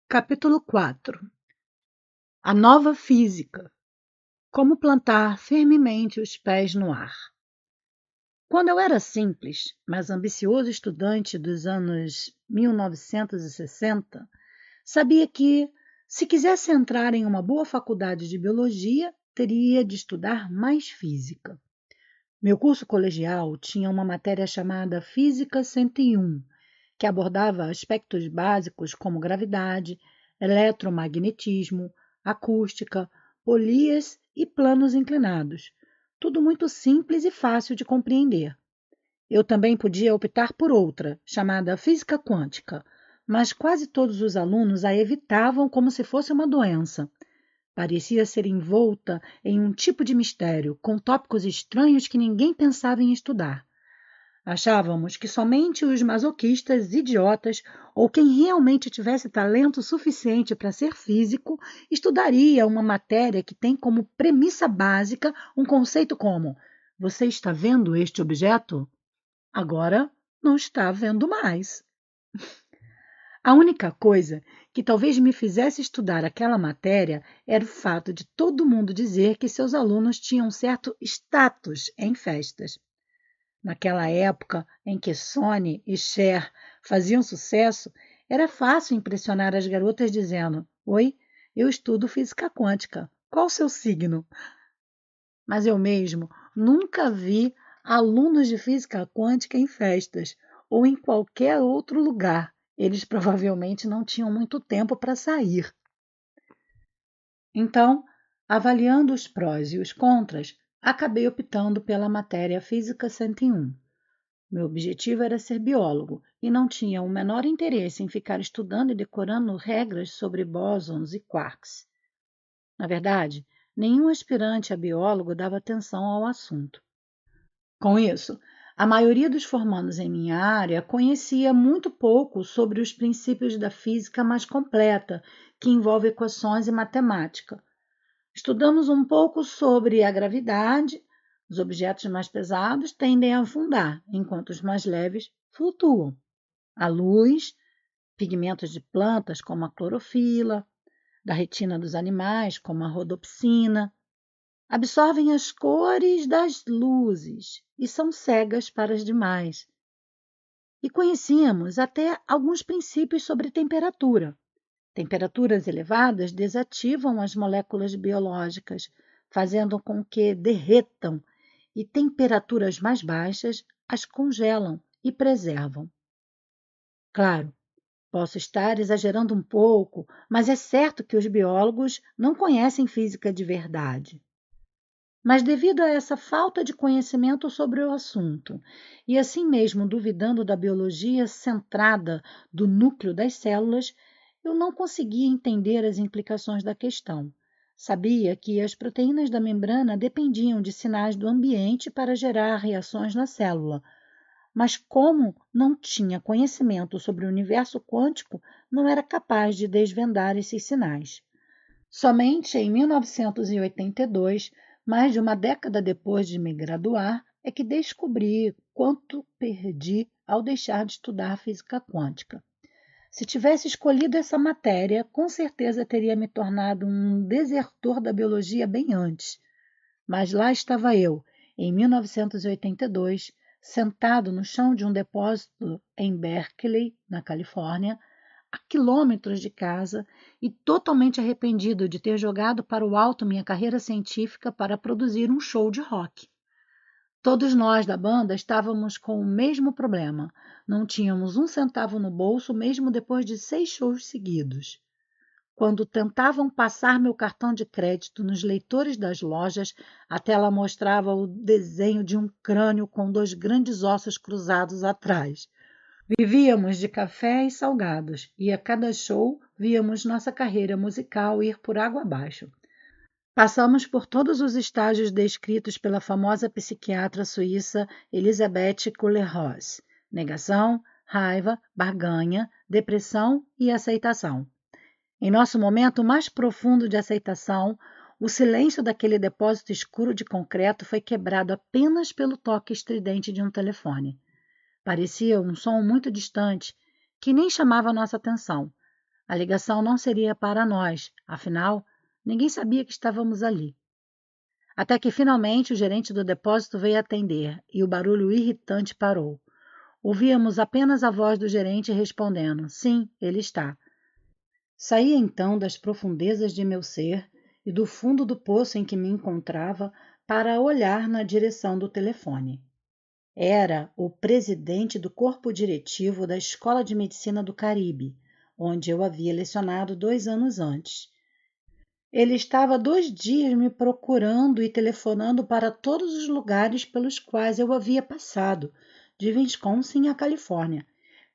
Capítulo 4. A nova física. Como plantar firmemente os pés no ar. Quando eu era simples, mas ambicioso estudante dos anos 1960, sabia que, se quisesse entrar em uma boa faculdade de biologia, teria de estudar mais física. Meu curso colegial tinha uma matéria chamada Física 101, que abordava aspectos básicos como gravidade, eletromagnetismo, acústica, polias e planos inclinados. Tudo muito simples e fácil de compreender. Eu também podia optar por outra, chamada Física Quântica, mas quase todos os alunos a evitavam como se fosse uma doença. Parecia ser envolta em um tipo de mistério, com tópicos estranhos que ninguém pensava em estudar. Achávamos que somente os masoquistas, idiotas ou quem realmente tivesse talento suficiente para ser físico estudaria uma matéria que tem como premissa básica um conceito como: você está vendo este objeto? Agora não está vendo mais. A única coisa que talvez me fizesse estudar aquela matéria era o fato de todo mundo dizer que seus alunos tinham certo status em festas. Naquela época em que Sony e Cher faziam sucesso, era fácil impressionar as garotas dizendo: oi, eu estudo física quântica. Qual o seu signo? Mas eu mesmo nunca vi alunos de física quântica em festas ou em qualquer outro lugar. Eles provavelmente não tinham muito tempo para sair. Então, avaliando os prós e os contras, acabei optando pela matéria Física 101. Meu objetivo era ser biólogo e não tinha o menor interesse em ficar estudando e decorando regras sobre bósons e quarks. Na verdade, nenhum aspirante a biólogo dava atenção ao assunto. Com isso, a maioria dos formandos em minha área conhecia muito pouco sobre os princípios da física mais completa, que envolve equações e matemática. Estudamos um pouco sobre a gravidade. Os objetos mais pesados tendem a afundar, enquanto os mais leves flutuam. A luz, pigmentos de plantas como a clorofila, da retina dos animais como a rodopsina, absorvem as cores das luzes e são cegas para as demais. E conhecíamos até alguns princípios sobre temperatura. Temperaturas elevadas desativam as moléculas biológicas, fazendo com que derretam, e temperaturas mais baixas as congelam e preservam. Claro, posso estar exagerando um pouco, mas é certo que os biólogos não conhecem física de verdade. Mas devido a essa falta de conhecimento sobre o assunto, e assim mesmo duvidando da biologia centrada do núcleo das células, eu não conseguia entender as implicações da questão. Sabia que as proteínas da membrana dependiam de sinais do ambiente para gerar reações na célula, mas como não tinha conhecimento sobre o universo quântico, não era capaz de desvendar esses sinais. Somente em 1982, mais de uma década depois de me graduar, é que descobri quanto perdi ao deixar de estudar física quântica. Se tivesse escolhido essa matéria, com certeza teria me tornado um desertor da biologia bem antes. Mas lá estava eu, em 1982, sentado no chão de um depósito em Berkeley, na Califórnia, a quilômetros de casa e totalmente arrependido de ter jogado para o alto minha carreira científica para produzir um show de rock. Todos nós da banda estávamos com o mesmo problema. Não tínhamos um centavo no bolso, mesmo depois de 6 shows seguidos. Quando tentavam passar meu cartão de crédito nos leitores das lojas, a tela mostrava o desenho de um crânio com 2 grandes ossos cruzados atrás. Vivíamos de café e salgados, e a cada show víamos nossa carreira musical ir por água abaixo. Passamos por todos os estágios descritos pela famosa psiquiatra suíça Elisabeth Kübler-Ross: negação, raiva, barganha, depressão e aceitação. Em nosso momento mais profundo de aceitação, o silêncio daquele depósito escuro de concreto foi quebrado apenas pelo toque estridente de um telefone. Parecia um som muito distante, que nem chamava nossa atenção, A ligação não seria para nós, afinal, ninguém sabia que estávamos ali. Até que finalmente o gerente do depósito veio atender e o barulho irritante parou. Ouvíamos apenas a voz do gerente respondendo: sim, ele está. Saí então das profundezas de meu ser e do fundo do poço em que me encontrava para olhar na direção do telefone. Era o presidente do corpo diretivo da Escola de Medicina do Caribe, onde eu havia lecionado 2 anos antes. Ele estava há 2 dias me procurando e telefonando para todos os lugares pelos quais eu havia passado, de Wisconsin à Califórnia.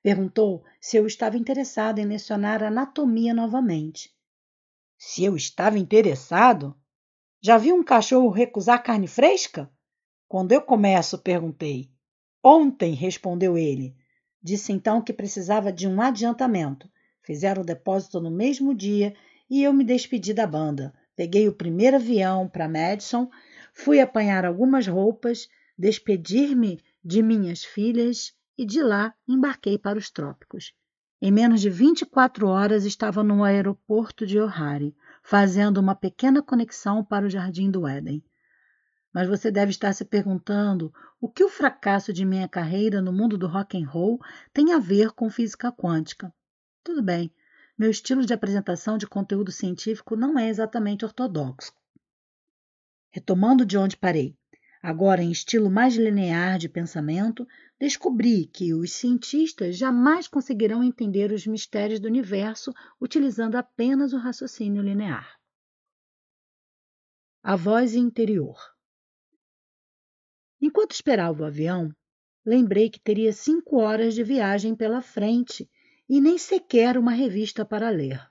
Perguntou se eu estava interessado em lecionar anatomia novamente. Se eu estava interessado? Já vi um cachorro recusar carne fresca? Quando eu começo, perguntei. Ontem, respondeu ele. Disse então que precisava de um adiantamento. Fizeram o depósito no mesmo dia e eu me despedi da banda. Peguei o primeiro avião para Madison, fui apanhar algumas roupas, despedir-me de minhas filhas e de lá embarquei para os trópicos. Em menos de 24 horas estava no aeroporto de O'Hare, fazendo uma pequena conexão para o Jardim do Éden. Mas você deve estar se perguntando o que o fracasso de minha carreira no mundo do rock and roll tem a ver com física quântica. Tudo bem, meu estilo de apresentação de conteúdo científico não é exatamente ortodoxo. Retomando de onde parei, agora em estilo mais linear de pensamento, descobri que os cientistas jamais conseguirão entender os mistérios do universo utilizando apenas o raciocínio linear. A voz interior. Enquanto esperava o avião, lembrei que teria 5 horas de viagem pela frente e nem sequer uma revista para ler.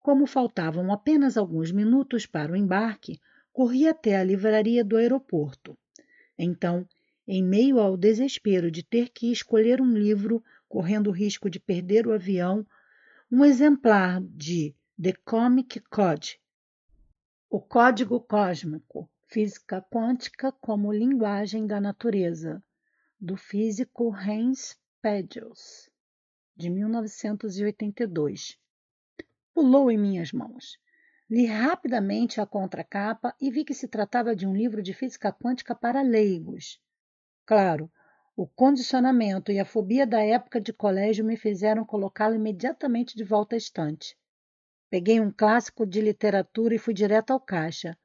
Como faltavam apenas alguns minutos para o embarque, corri até a livraria do aeroporto. Então, em meio ao desespero de ter que escolher um livro, correndo o risco de perder o avião, um exemplar de The Comic Code, o Código Cósmico, Física Quântica como Linguagem da Natureza, do físico Hans Pagels, de 1982. Pulou em minhas mãos. Li rapidamente a contracapa e vi que se tratava de um livro de física quântica para leigos. Claro, o condicionamento e a fobia da época de colégio me fizeram colocá-lo imediatamente de volta à estante. Peguei um clássico de literatura e fui direto ao caixa.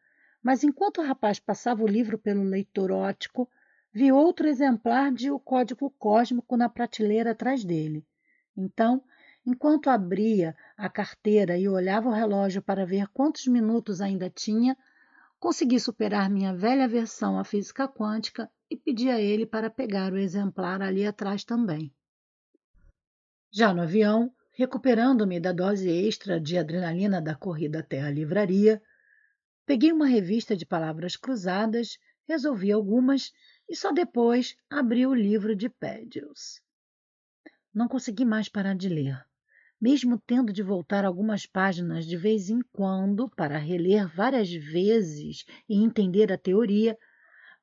Mas enquanto o rapaz passava o livro pelo leitor óptico, vi outro exemplar de O Código Cósmico na prateleira atrás dele. Então, enquanto abria a carteira e olhava o relógio para ver quantos minutos ainda tinha, consegui superar minha velha aversão à física quântica e pedi a ele para pegar o exemplar ali atrás também. Já no avião, recuperando-me da dose extra de adrenalina da corrida até a livraria, peguei uma revista de palavras cruzadas, resolvi algumas e só depois abri o livro de Pagels. Não consegui mais parar de ler. Mesmo tendo de voltar algumas páginas de vez em quando para reler várias vezes e entender a teoria,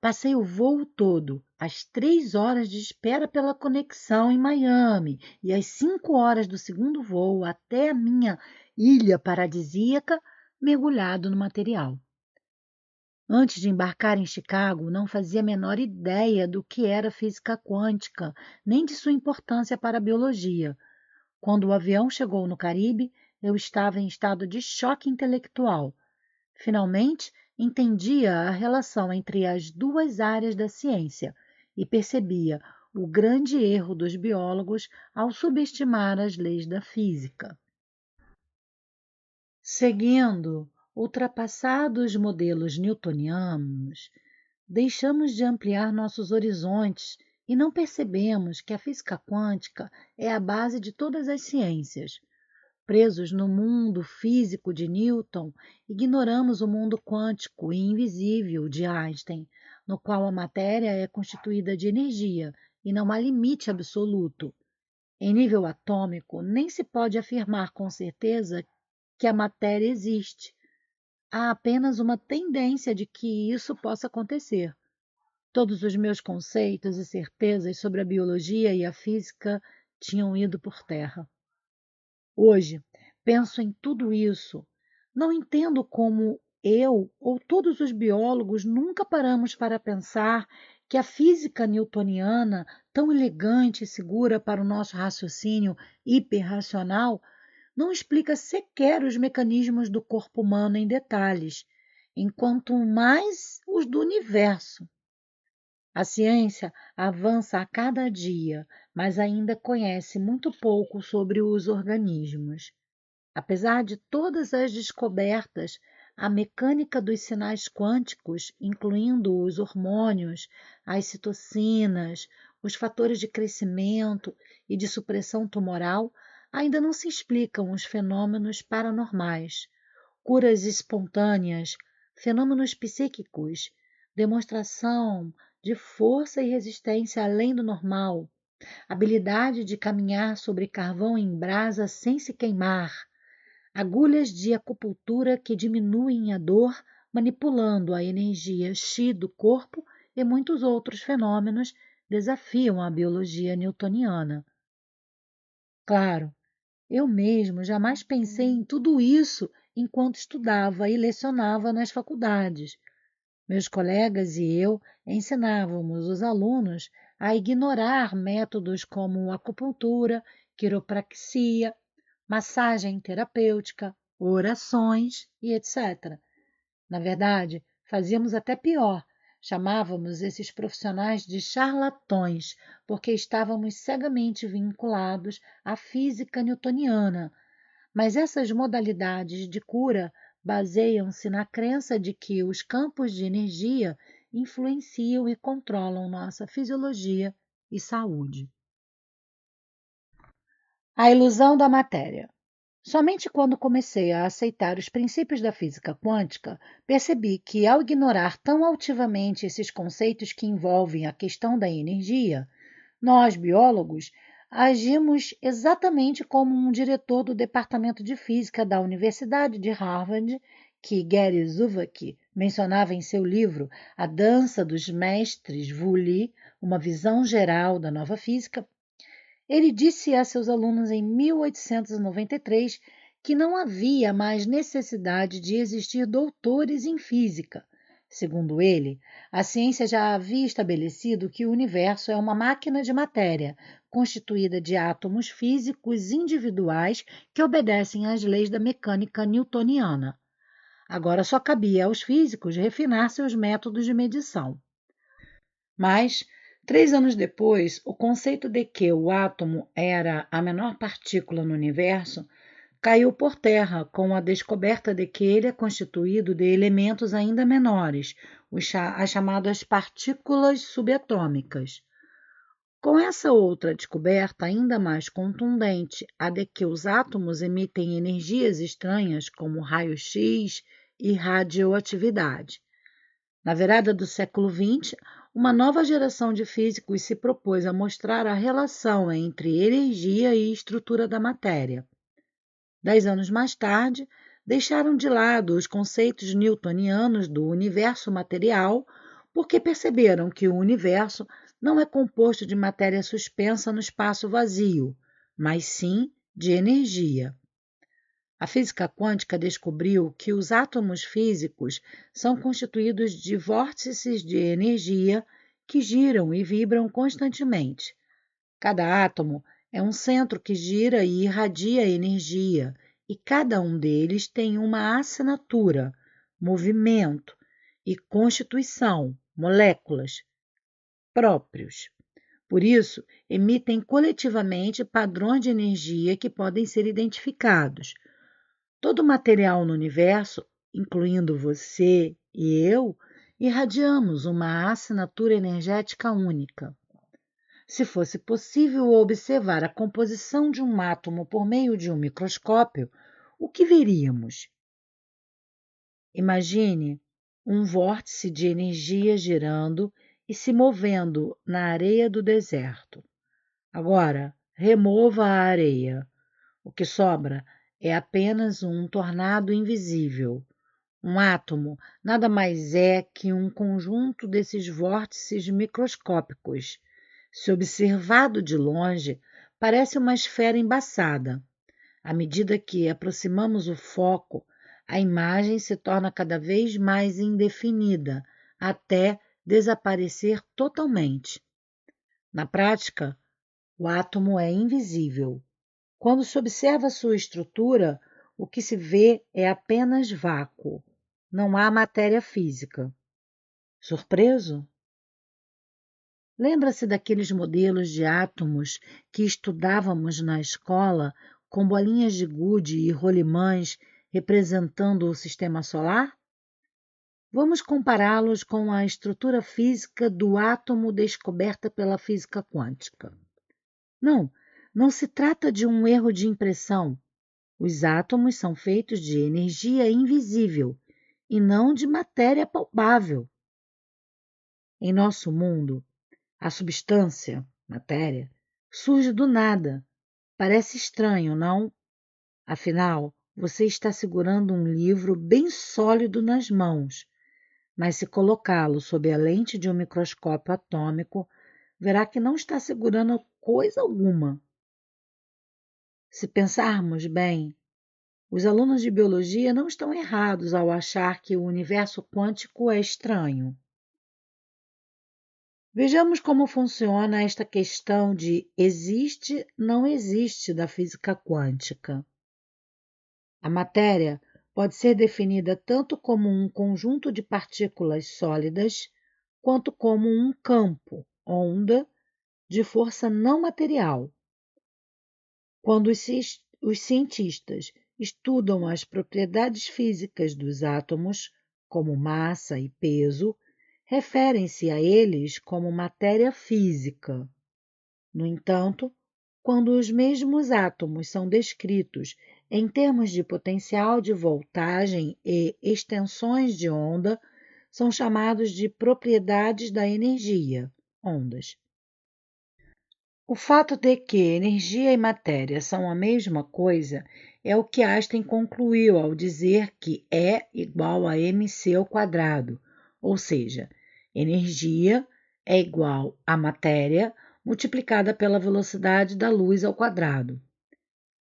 passei o voo todo, as 3 horas de espera pela conexão em Miami e as 5 horas do segundo voo até a minha ilha paradisíaca, mergulhado no material. Antes de embarcar em Chicago, não fazia a menor ideia do que era física quântica, nem de sua importância para a biologia. Quando o avião chegou no Caribe, eu estava em estado de choque intelectual. Finalmente, entendia a relação entre as duas áreas da ciência e percebia o grande erro dos biólogos ao subestimar as leis da física. Seguindo, ultrapassados modelos newtonianos, deixamos de ampliar nossos horizontes e não percebemos que a física quântica é a base de todas as ciências. Presos no mundo físico de Newton, ignoramos o mundo quântico e invisível de Einstein, no qual a matéria é constituída de energia e não há limite absoluto. Em nível atômico, nem se pode afirmar com certeza que a matéria existe. Há apenas uma tendência de que isso possa acontecer. Todos os meus conceitos e certezas sobre a biologia e a física tinham ido por terra. Hoje, Penso em tudo isso. Não entendo como eu ou todos os biólogos nunca paramos para pensar que a física newtoniana, tão elegante e segura para o nosso raciocínio hiperracional, não explica sequer os mecanismos do corpo humano em detalhes, enquanto mais os do universo. A ciência avança a cada dia, mas ainda conhece muito pouco sobre os organismos. Apesar de todas as descobertas, a mecânica dos sinais quânticos, incluindo os hormônios, as citocinas, os fatores de crescimento e de supressão tumoral, ainda não se explicam os fenômenos paranormais, curas espontâneas, fenômenos psíquicos, demonstração de força e resistência além do normal, habilidade de caminhar sobre carvão em brasa sem se queimar, agulhas de acupuntura que diminuem a dor manipulando a energia Xi do corpo e muitos outros fenômenos desafiam a biologia newtoniana. Claro, eu mesmo jamais pensei em tudo isso enquanto estudava e lecionava nas faculdades. Meus colegas e eu ensinávamos os alunos a ignorar métodos como acupuntura, quiropraxia, massagem terapêutica, orações e etc. Na verdade, fazíamos até pior. Chamávamos esses profissionais de charlatões, porque estávamos cegamente vinculados à física newtoniana. Mas essas modalidades de cura baseiam-se na crença de que os campos de energia influenciam e controlam nossa fisiologia e saúde. A ilusão da matéria. Somente quando comecei a aceitar os princípios da física quântica, percebi que, ao ignorar tão altivamente esses conceitos que envolvem a questão da energia, nós, biólogos, agimos exatamente como um diretor do Departamento de Física da Universidade de Harvard, que Gary Zukav mencionava em seu livro A Dança dos Mestres Woolley, uma visão geral da nova física. Ele disse a seus alunos em 1893 que não havia mais necessidade de existir doutores em física. Segundo ele, a ciência já havia estabelecido que o universo é uma máquina de matéria, constituída de átomos físicos individuais que obedecem às leis da mecânica newtoniana. Agora só cabia aos físicos refinar seus métodos de medição. Mas 3 anos depois, o conceito de que o átomo era a menor partícula no universo caiu por terra com a descoberta de que ele é constituído de elementos ainda menores, as chamadas partículas subatômicas. Com essa outra descoberta ainda mais contundente, a de que os átomos emitem energias estranhas como raio-x e radioatividade. Na virada do século XX, uma nova geração de físicos se propôs a mostrar a relação entre energia e estrutura da matéria. 10 anos mais tarde, deixaram de lado os conceitos newtonianos do universo material porque perceberam que o universo não é composto de matéria suspensa no espaço vazio, mas sim de energia. A física quântica descobriu que os átomos físicos são constituídos de vórtices de energia que giram e vibram constantemente. Cada átomo é um centro que gira e irradia energia, e cada um deles tem uma assinatura, movimento e constituição, moléculas próprios. Por isso, emitem coletivamente padrões de energia que podem ser identificados. Todo material no universo, incluindo você e eu, irradiamos uma assinatura energética única. Se fosse possível observar a composição de um átomo por meio de um microscópio, o que veríamos? Imagine um vórtice de energia girando e se movendo na areia do deserto. Agora, remova a areia. O que sobra é apenas um tornado invisível. Um átomo nada mais é que um conjunto desses vórtices microscópicos. Se observado de longe, parece uma esfera embaçada. À medida que aproximamos o foco, a imagem se torna cada vez mais indefinida, até desaparecer totalmente. Na prática, o átomo é invisível. Quando se observa sua estrutura, o que se vê é apenas vácuo. Não há matéria física. Surpreso? Lembra-se daqueles modelos de átomos que estudávamos na escola, com bolinhas de gude e rolimãs representando o sistema solar? Vamos compará-los com a estrutura física do átomo descoberta pela física quântica. Não se trata de um erro de impressão. Os átomos são feitos de energia invisível e não de matéria palpável. Em nosso mundo, a substância, matéria, surge do nada. Parece estranho, não? Afinal, você está segurando um livro bem sólido nas mãos, mas se colocá-lo sob a lente de um microscópio atômico, verá que não está segurando coisa alguma. Se pensarmos bem, os alunos de biologia não estão errados ao achar que o universo quântico é estranho. Vejamos como funciona esta questão de existe, não existe da física quântica. A matéria pode ser definida tanto como um conjunto de partículas sólidas, quanto como um campo, onda, de força não material. Quando os cientistas estudam as propriedades físicas dos átomos, como massa e peso, referem-se a eles como matéria física. No entanto, quando os mesmos átomos são descritos em termos de potencial de voltagem e extensões de onda, são chamados de propriedades da energia, ondas. O fato de que energia e matéria são a mesma coisa é o que Einstein concluiu ao dizer que E igual a mc ao quadrado, ou seja, energia é igual a matéria multiplicada pela velocidade da luz ao quadrado.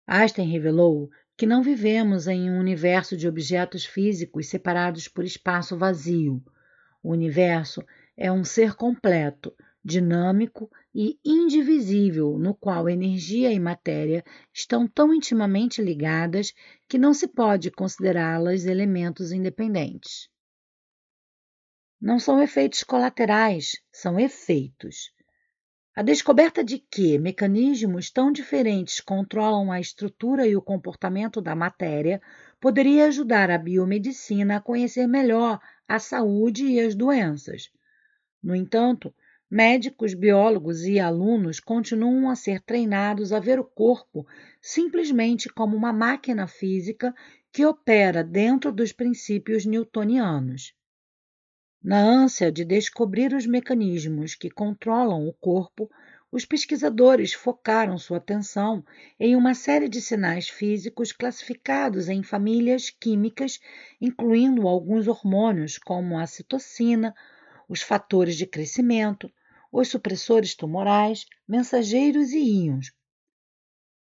Einstein revelou que não vivemos em um universo de objetos físicos separados por espaço vazio. O universo é um ser completo, dinâmico e indivisível, no qual energia e matéria estão tão intimamente ligadas que não se pode considerá-las elementos independentes. Não são efeitos colaterais, são efeitos. A descoberta de que mecanismos tão diferentes controlam a estrutura e o comportamento da matéria poderia ajudar a biomedicina a conhecer melhor a saúde e as doenças. No entanto, médicos, biólogos e alunos continuam a ser treinados a ver o corpo simplesmente como uma máquina física que opera dentro dos princípios newtonianos. Na ânsia de descobrir os mecanismos que controlam o corpo, os pesquisadores focaram sua atenção em uma série de sinais físicos classificados em famílias químicas, incluindo alguns hormônios como a citocina, os fatores de crescimento, os supressores tumorais, mensageiros e íons.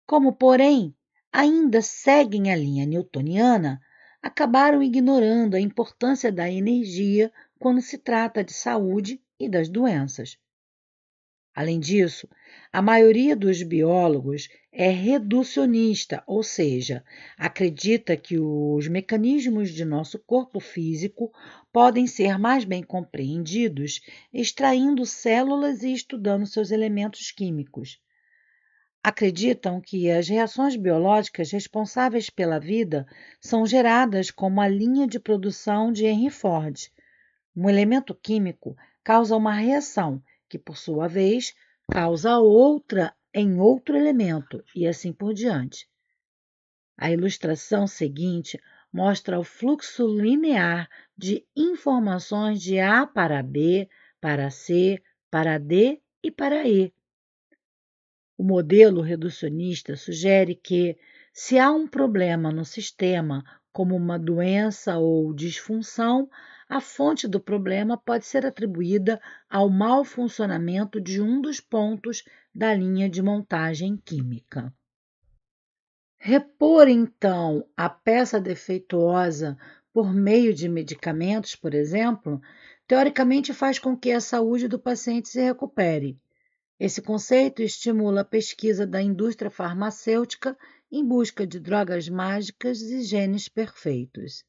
Como, porém, ainda seguem a linha newtoniana, acabaram ignorando a importância da energia quando se trata de saúde e das doenças. Além disso, a maioria dos biólogos é reducionista, ou seja, acredita que os mecanismos de nosso corpo físico podem ser mais bem compreendidos extraindo células e estudando seus elementos químicos. Acreditam que as reações biológicas responsáveis pela vida são geradas como a linha de produção de Henry Ford. Um elemento químico causa uma reação, que, por sua vez, causa outra em outro elemento, e assim por diante. A ilustração seguinte mostra o fluxo linear de informações de A para B, para C, para D e para E. O modelo reducionista sugere que, se há um problema no sistema, como uma doença ou disfunção, a fonte do problema pode ser atribuída ao mau funcionamento de um dos pontos da linha de montagem química. Repor, então, a peça defeituosa por meio de medicamentos, por exemplo, teoricamente faz com que a saúde do paciente se recupere. Esse conceito estimula a pesquisa da indústria farmacêutica em busca de drogas mágicas e genes perfeitos.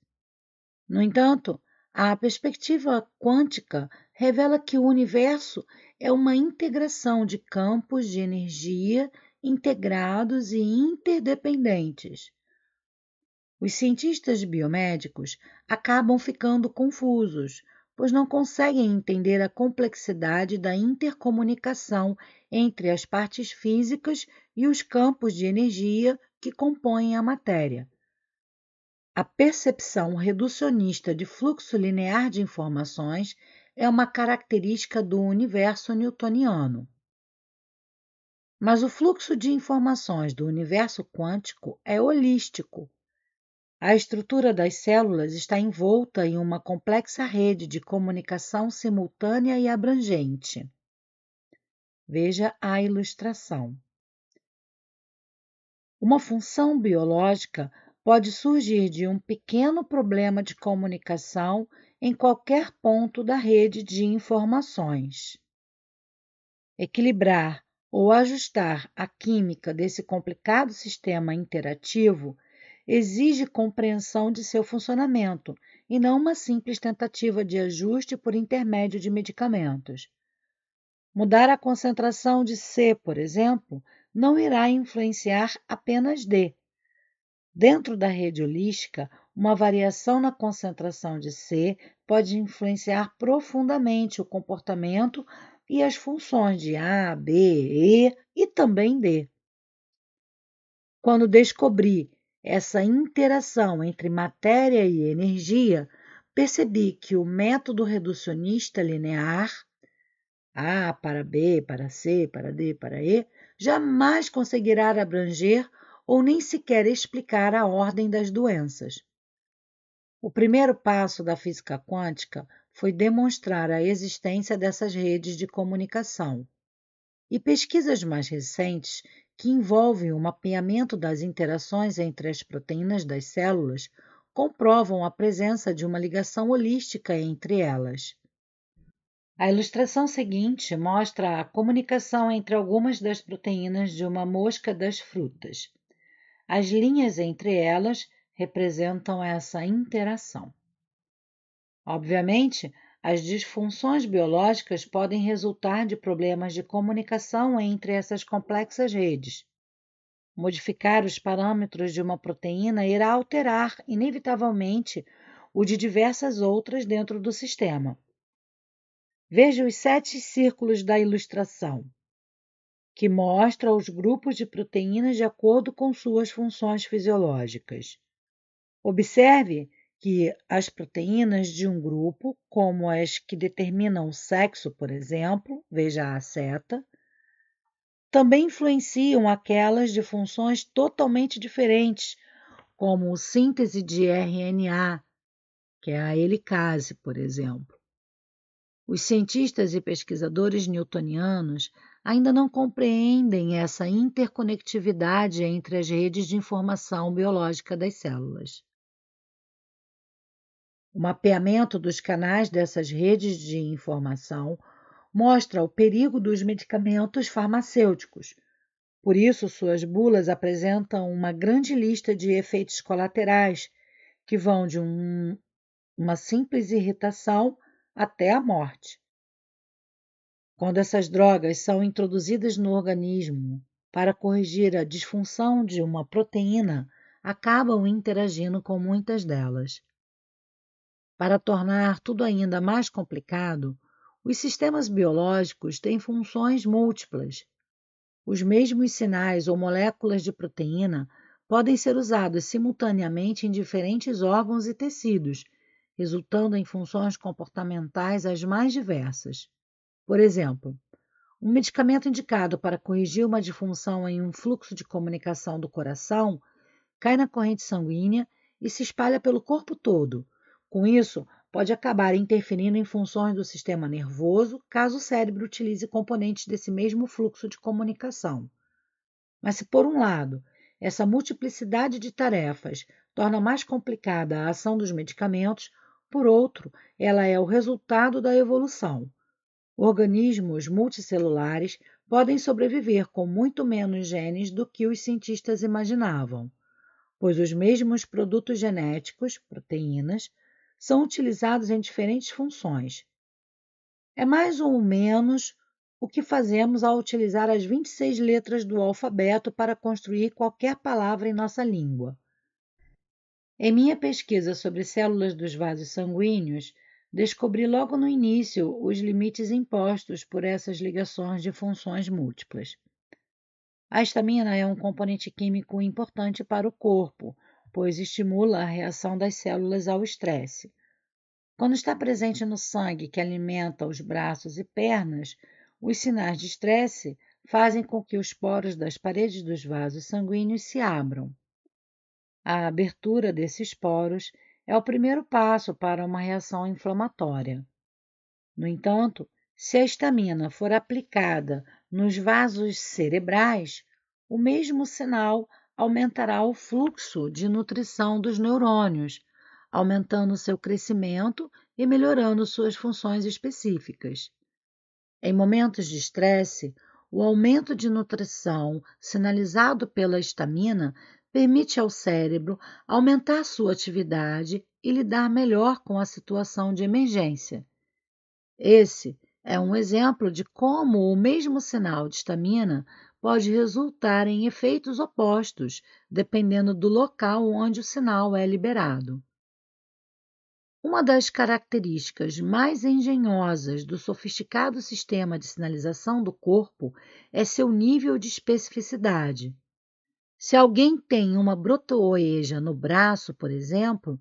No entanto, a perspectiva quântica revela que o universo é uma integração de campos de energia integrados e interdependentes. Os cientistas biomédicos acabam ficando confusos, pois não conseguem entender a complexidade da intercomunicação entre as partes físicas e os campos de energia que compõem a matéria. A percepção reducionista de fluxo linear de informações é uma característica do universo newtoniano. Mas o fluxo de informações do universo quântico é holístico. A estrutura das células está envolta em uma complexa rede de comunicação simultânea e abrangente. Veja a ilustração. Uma função biológica pode surgir de um pequeno problema de comunicação em qualquer ponto da rede de informações. Equilibrar ou ajustar a química desse complicado sistema interativo exige compreensão de seu funcionamento e não uma simples tentativa de ajuste por intermédio de medicamentos. Mudar a concentração de C, por exemplo, não irá influenciar apenas D. Dentro da rede holística, uma variação na concentração de C pode influenciar profundamente o comportamento e as funções de A, B, E e também D. Quando descobri essa interação entre matéria e energia, percebi que o método reducionista linear, A para B, para C, para D, para E, jamais conseguirá abranger ou nem sequer explicar a ordem das doenças. O primeiro passo da física quântica foi demonstrar a existência dessas redes de comunicação. E pesquisas mais recentes, que envolvem o mapeamento das interações entre as proteínas das células, comprovam a presença de uma ligação holística entre elas. A ilustração seguinte mostra a comunicação entre algumas das proteínas de uma mosca das frutas. As linhas entre elas representam essa interação. Obviamente, as disfunções biológicas podem resultar de problemas de comunicação entre essas complexas redes. Modificar os parâmetros de uma proteína irá alterar, inevitavelmente, o de diversas outras dentro do sistema. Veja os 7 círculos da ilustração, que mostra os grupos de proteínas de acordo com suas funções fisiológicas. Observe que as proteínas de um grupo, como as que determinam o sexo, por exemplo, veja a seta, também influenciam aquelas de funções totalmente diferentes, como a síntese de RNA, que é a helicase, por exemplo. Os cientistas e pesquisadores newtonianos ainda não compreendem essa interconectividade entre as redes de informação biológica das células. O mapeamento dos canais dessas redes de informação mostra o perigo dos medicamentos farmacêuticos. Por isso, suas bulas apresentam uma grande lista de efeitos colaterais, que vão de uma simples irritação até a morte. Quando essas drogas são introduzidas no organismo para corrigir a disfunção de uma proteína, acabam interagindo com muitas delas. Para tornar tudo ainda mais complicado, os sistemas biológicos têm funções múltiplas. Os mesmos sinais ou moléculas de proteína podem ser usados simultaneamente em diferentes órgãos e tecidos, resultando em funções comportamentais as mais diversas. Por exemplo, um medicamento indicado para corrigir uma disfunção em um fluxo de comunicação do coração cai na corrente sanguínea e se espalha pelo corpo todo. Com isso, pode acabar interferindo em funções do sistema nervoso, caso o cérebro utilize componentes desse mesmo fluxo de comunicação. Mas se, por um lado, Essa multiplicidade de tarefas torna mais complicada a ação dos medicamentos. Por outro, ela é o resultado da evolução. Organismos multicelulares podem sobreviver com muito menos genes do que os cientistas imaginavam, pois os mesmos produtos genéticos, proteínas, são utilizados em diferentes funções. É mais ou menos o que fazemos ao utilizar as 26 letras do alfabeto para construir qualquer palavra em nossa língua. Em minha pesquisa sobre células dos vasos sanguíneos, descobri logo no início os limites impostos por essas ligações de funções múltiplas. A histamina é um componente químico importante para o corpo, pois estimula a reação das células ao estresse. Quando está presente no sangue que alimenta os braços e pernas, os sinais de estresse fazem com que os poros das paredes dos vasos sanguíneos se abram. A abertura desses poros é o primeiro passo para uma reação inflamatória. No entanto, se a histamina for aplicada nos vasos cerebrais, o mesmo sinal aumentará o fluxo de nutrição dos neurônios, aumentando seu crescimento e melhorando suas funções específicas. Em momentos de estresse, o aumento de nutrição sinalizado pela histamina permite ao cérebro aumentar sua atividade e lidar melhor com a situação de emergência. Esse é um exemplo de como o mesmo sinal de histamina pode resultar em efeitos opostos, dependendo do local onde o sinal é liberado. Uma das características mais engenhosas do sofisticado sistema de sinalização do corpo é seu nível de especificidade. Se alguém tem uma brotoeja no braço, por exemplo,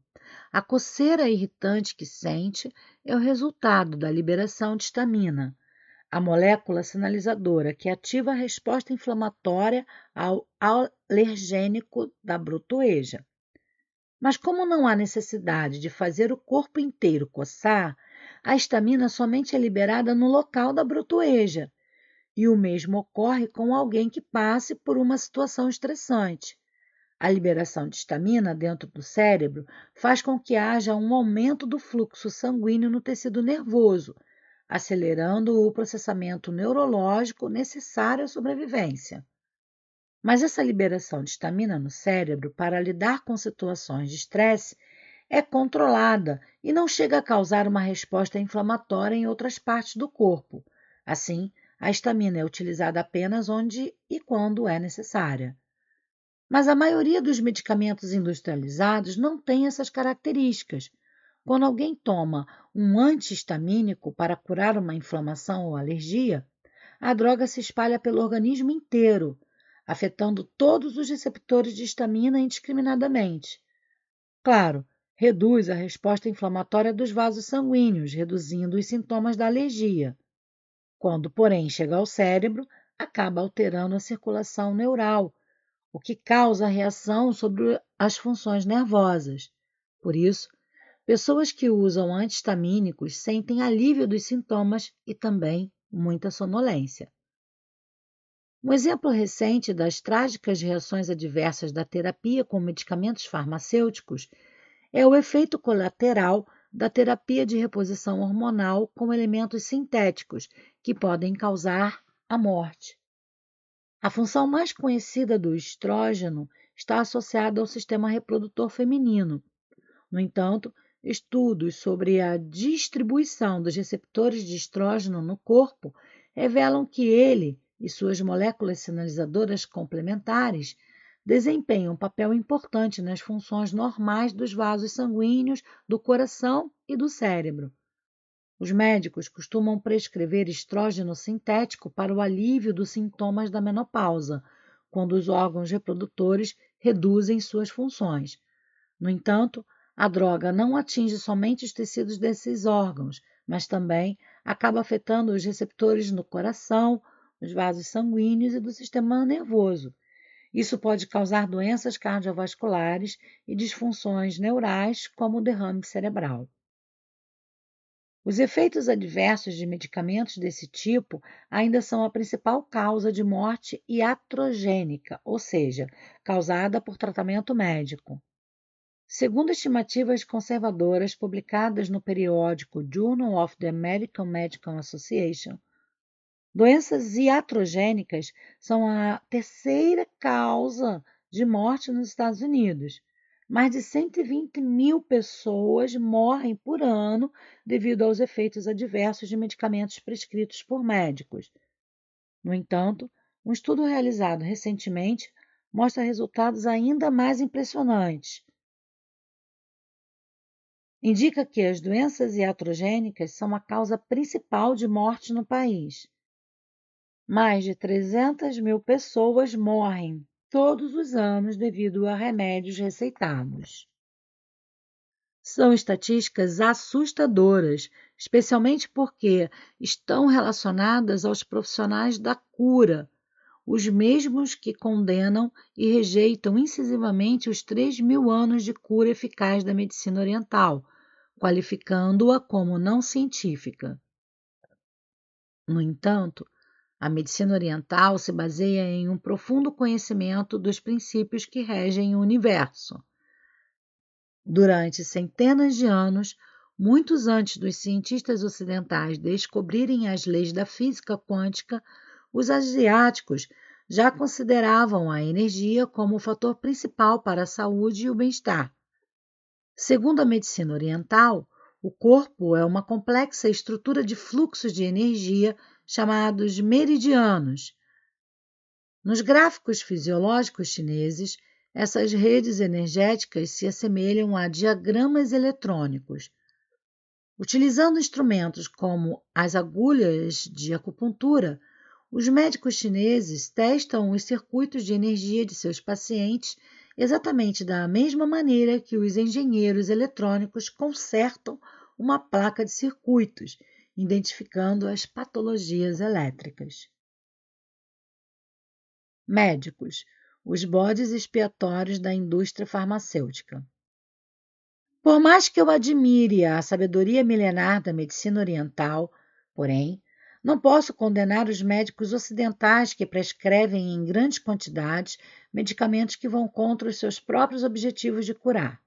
a coceira irritante que sente é o resultado da liberação de histamina, a molécula sinalizadora que ativa a resposta inflamatória ao alergênico da brotoeja. Mas como não há necessidade de fazer o corpo inteiro coçar, a histamina somente é liberada no local da brotoeja, e o mesmo ocorre com alguém que passe por uma situação estressante. A liberação de histamina dentro do cérebro faz com que haja um aumento do fluxo sanguíneo no tecido nervoso, acelerando o processamento neurológico necessário à sobrevivência. Mas essa liberação de histamina no cérebro para lidar com situações de estresse é controlada e não chega a causar uma resposta inflamatória em outras partes do corpo. Assim, a histamina é utilizada apenas onde e quando é necessária. Mas a maioria dos medicamentos industrializados não tem essas características. Quando alguém toma um antihistamínico para curar uma inflamação ou alergia, a droga se espalha pelo organismo inteiro, afetando todos os receptores de histamina indiscriminadamente. Claro, reduz a resposta inflamatória dos vasos sanguíneos, reduzindo os sintomas da alergia. Quando, porém, chega ao cérebro, acaba alterando a circulação neural, o que causa reação sobre as funções nervosas. Por isso, pessoas que usam antihistamínicos sentem alívio dos sintomas e também muita sonolência. Um exemplo recente das trágicas reações adversas da terapia com medicamentos farmacêuticos é o efeito colateral da terapia de reposição hormonal com elementos sintéticos, que podem causar a morte. A função mais conhecida do estrógeno está associada ao sistema reprodutor feminino. No entanto, estudos sobre a distribuição dos receptores de estrógeno no corpo revelam que ele e suas moléculas sinalizadoras complementares desempenham um papel importante nas funções normais dos vasos sanguíneos, do coração e do cérebro. Os médicos costumam prescrever estrógeno sintético para o alívio dos sintomas da menopausa, quando os órgãos reprodutores reduzem suas funções. No entanto, a droga não atinge somente os tecidos desses órgãos, mas também acaba afetando os receptores no coração, nos vasos sanguíneos e do sistema nervoso. Isso pode causar doenças cardiovasculares e disfunções neurais, como o derrame cerebral. Os efeitos adversos de medicamentos desse tipo ainda são a principal causa de morte iatrogênica, ou seja, causada por tratamento médico. Segundo estimativas conservadoras publicadas no periódico Journal of the American Medical Association, doenças iatrogênicas são a terceira causa de morte nos Estados Unidos. Mais de 120 mil pessoas morrem por ano devido aos efeitos adversos de medicamentos prescritos por médicos. No entanto, um estudo realizado recentemente mostra resultados ainda mais impressionantes. Indica que as doenças iatrogênicas são a causa principal de morte no país. Mais de 300 mil pessoas morrem todos os anos devido a remédios receitados. São estatísticas assustadoras, especialmente porque estão relacionadas aos profissionais da cura, os mesmos que condenam e rejeitam incisivamente os 3.000 anos de cura eficaz da medicina oriental, qualificando-a como não científica. No entanto, a medicina oriental se baseia em um profundo conhecimento dos princípios que regem o universo. Durante centenas de anos, muitos antes dos cientistas ocidentais descobrirem as leis da física quântica, os asiáticos já consideravam a energia como o fator principal para a saúde e o bem-estar. Segundo a medicina oriental, o corpo é uma complexa estrutura de fluxos de energia chamados meridianos. Nos gráficos fisiológicos chineses, essas redes energéticas se assemelham a diagramas eletrônicos. Utilizando instrumentos como as agulhas de acupuntura, os médicos chineses testam os circuitos de energia de seus pacientes exatamente da mesma maneira que os engenheiros eletrônicos consertam uma placa de circuitos, identificando as patologias elétricas. Médicos, os bodes expiatórios da indústria farmacêutica. Por mais que eu admire a sabedoria milenar da medicina oriental, porém, não posso condenar os médicos ocidentais que prescrevem em grandes quantidades medicamentos que vão contra os seus próprios objetivos de curar.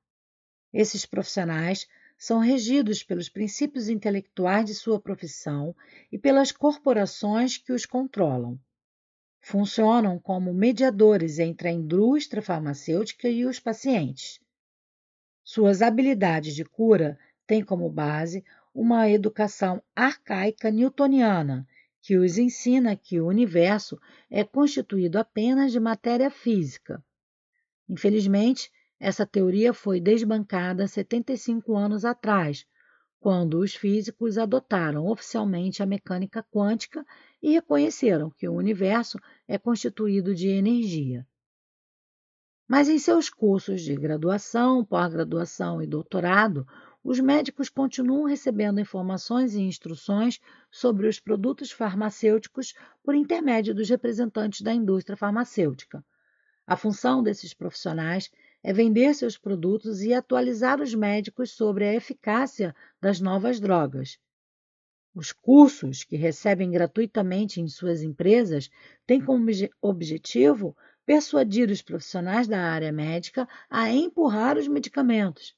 Esses profissionais são regidos pelos princípios intelectuais de sua profissão e pelas corporações que os controlam. Funcionam como mediadores entre a indústria farmacêutica e os pacientes. Suas habilidades de cura têm como base uma educação arcaica newtoniana, que os ensina que o universo é constituído apenas de matéria física. Infelizmente, essa teoria foi desbancada 75 anos atrás, quando os físicos adotaram oficialmente a mecânica quântica e reconheceram que o universo é constituído de energia. Mas em seus cursos de graduação, pós-graduação e doutorado, os médicos continuam recebendo informações e instruções sobre os produtos farmacêuticos por intermédio dos representantes da indústria farmacêutica. A função desses profissionais é vender seus produtos e atualizar os médicos sobre a eficácia das novas drogas. Os cursos que recebem gratuitamente em suas empresas têm como objetivo persuadir os profissionais da área médica a empurrar os medicamentos.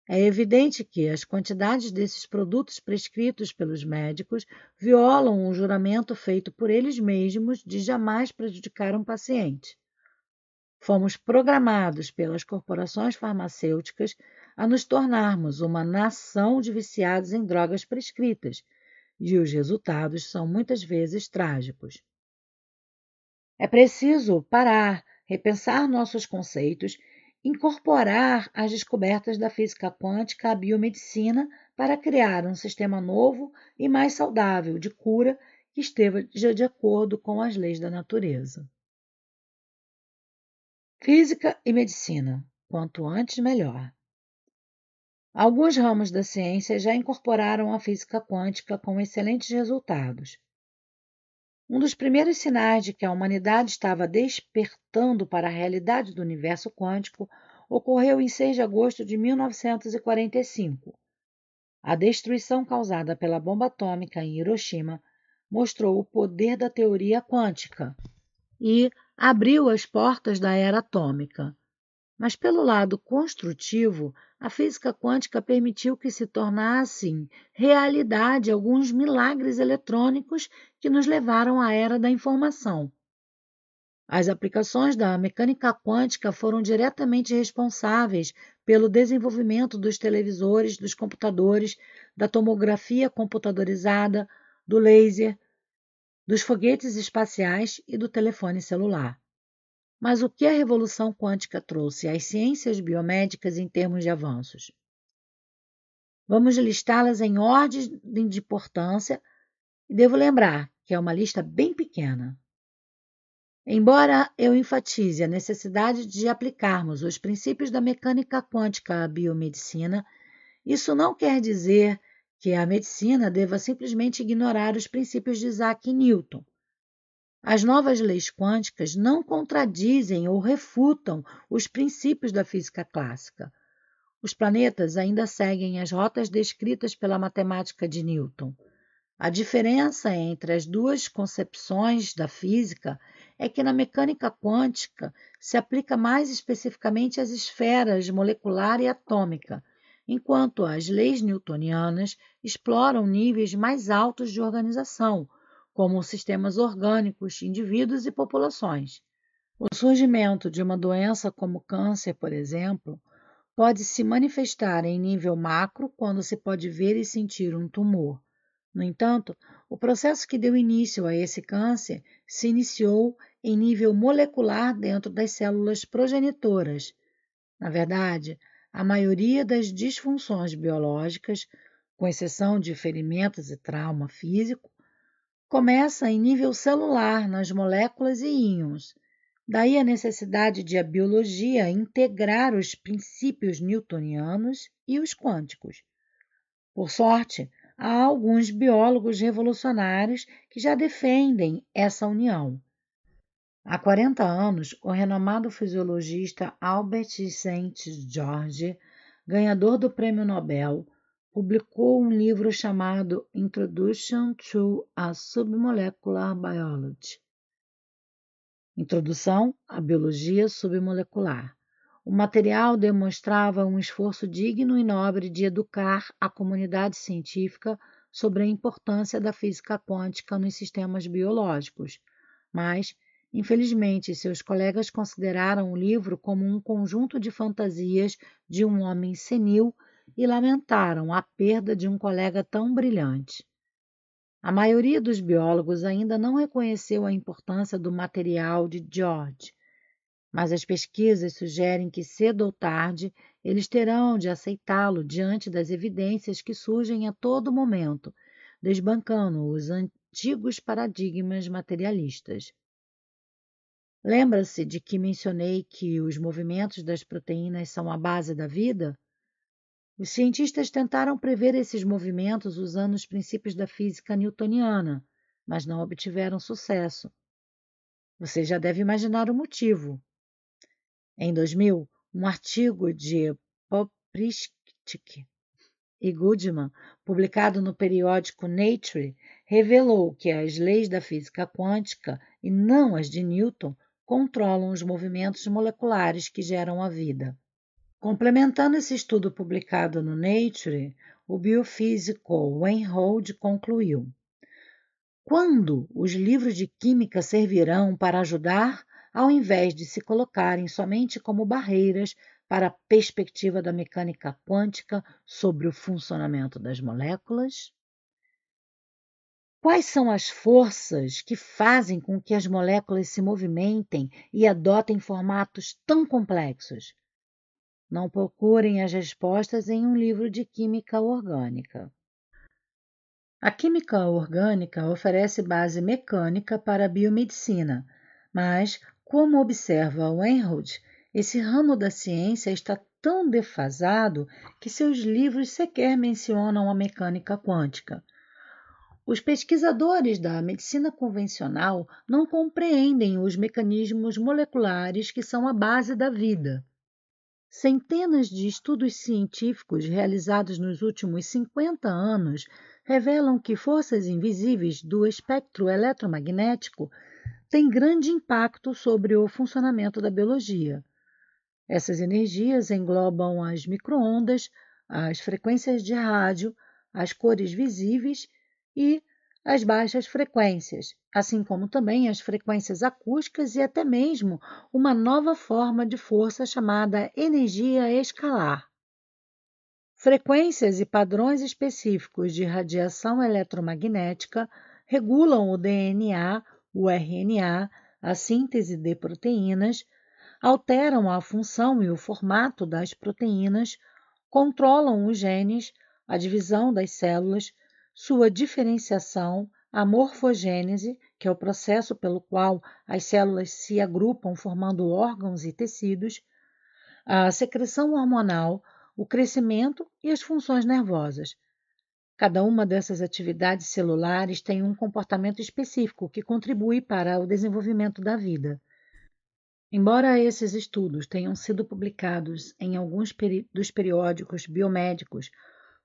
É evidente que as quantidades desses produtos prescritos pelos médicos violam o juramento feito por eles mesmos de jamais prejudicar um paciente. Fomos programados pelas corporações farmacêuticas a nos tornarmos uma nação de viciados em drogas prescritas, e os resultados são muitas vezes trágicos. É preciso parar, repensar nossos conceitos, incorporar as descobertas da física quântica à biomedicina para criar um sistema novo e mais saudável de cura que esteja de acordo com as leis da natureza. Física e medicina, quanto antes melhor. Alguns ramos da ciência já incorporaram a física quântica com excelentes resultados. Um dos primeiros sinais de que a humanidade estava despertando para a realidade do universo quântico ocorreu em 6 de agosto de 1945. A destruição causada pela bomba atômica em Hiroshima mostrou o poder da teoria quântica e abriu as portas da era atômica. Mas, pelo lado construtivo, a física quântica permitiu que se tornassem realidade alguns milagres eletrônicos que nos levaram à era da informação. As aplicações da mecânica quântica foram diretamente responsáveis pelo desenvolvimento dos televisores, dos computadores, da tomografia computadorizada, do laser, dos foguetes espaciais e do telefone celular. Mas o que a revolução quântica trouxe às ciências biomédicas em termos de avanços? Vamos listá-las em ordem de importância e devo lembrar que é uma lista bem pequena. Embora eu enfatize a necessidade de aplicarmos os princípios da mecânica quântica à biomedicina, isso não quer dizer que a medicina deva simplesmente ignorar os princípios de Isaac Newton. As novas leis quânticas não contradizem ou refutam os princípios da física clássica. Os planetas ainda seguem as rotas descritas pela matemática de Newton. A diferença entre as duas concepções da física é que na mecânica quântica se aplica mais especificamente às esferas molecular e atômica, enquanto as leis newtonianas exploram níveis mais altos de organização, como sistemas orgânicos, indivíduos e populações. O surgimento de uma doença como câncer, por exemplo, pode se manifestar em nível macro quando se pode ver e sentir um tumor. No entanto, o processo que deu início a esse câncer se iniciou em nível molecular dentro das células progenitoras. Na verdade, a maioria das disfunções biológicas, com exceção de ferimentos e trauma físico, começa em nível celular, nas moléculas e íons. Daí a necessidade de a biologia integrar os princípios newtonianos e os quânticos. Por sorte, há alguns biólogos revolucionários que já defendem essa união. Há 40 anos, o renomado fisiologista Albert St. George, ganhador do Prêmio Nobel, publicou um livro chamado Introduction to a Submolecular Biology. Introdução à Biologia Submolecular. O material demonstrava um esforço digno e nobre de educar a comunidade científica sobre a importância da física quântica nos sistemas biológicos, mas, infelizmente, seus colegas consideraram o livro como um conjunto de fantasias de um homem senil e lamentaram a perda de um colega tão brilhante. A maioria dos biólogos ainda não reconheceu a importância do material de George, mas as pesquisas sugerem que, cedo ou tarde, eles terão de aceitá-lo diante das evidências que surgem a todo momento, desbancando os antigos paradigmas materialistas. Lembra-se de que mencionei que os movimentos das proteínas são a base da vida? Os cientistas tentaram prever esses movimentos usando os princípios da física newtoniana, mas não obtiveram sucesso. Você já deve imaginar o motivo. Em 2000, um artigo de Poprisky e Goodman, publicado no periódico Nature, revelou que as leis da física quântica, e não as de Newton, controlam os movimentos moleculares que geram a vida. Complementando esse estudo publicado no Nature, o biofísico Weinhold concluiu: quando os livros de química servirão para ajudar, ao invés de se colocarem somente como barreiras para a perspectiva da mecânica quântica sobre o funcionamento das moléculas? Quais são as forças que fazem com que as moléculas se movimentem e adotem formatos tão complexos? Não procurem as respostas em um livro de química orgânica. A química orgânica oferece base mecânica para a biomedicina, mas, como observa Weinhold, esse ramo da ciência está tão defasado que seus livros sequer mencionam a mecânica quântica. Os pesquisadores da medicina convencional não compreendem os mecanismos moleculares que são a base da vida. Centenas de estudos científicos realizados nos últimos 50 anos revelam que forças invisíveis do espectro eletromagnético têm grande impacto sobre o funcionamento da biologia. Essas energias englobam as microondas, as frequências de rádio, as cores visíveis e as baixas frequências, assim como também as frequências acústicas e até mesmo uma nova forma de força chamada energia escalar. Frequências e padrões específicos de radiação eletromagnética regulam o DNA, o RNA, a síntese de proteínas, alteram a função e o formato das proteínas, controlam os genes, a divisão das células, sua diferenciação, a morfogênese, que é o processo pelo qual as células se agrupam formando órgãos e tecidos, a secreção hormonal, o crescimento e as funções nervosas. Cada uma dessas atividades celulares tem um comportamento específico que contribui para o desenvolvimento da vida. Embora esses estudos tenham sido publicados em alguns dos periódicos biomédicos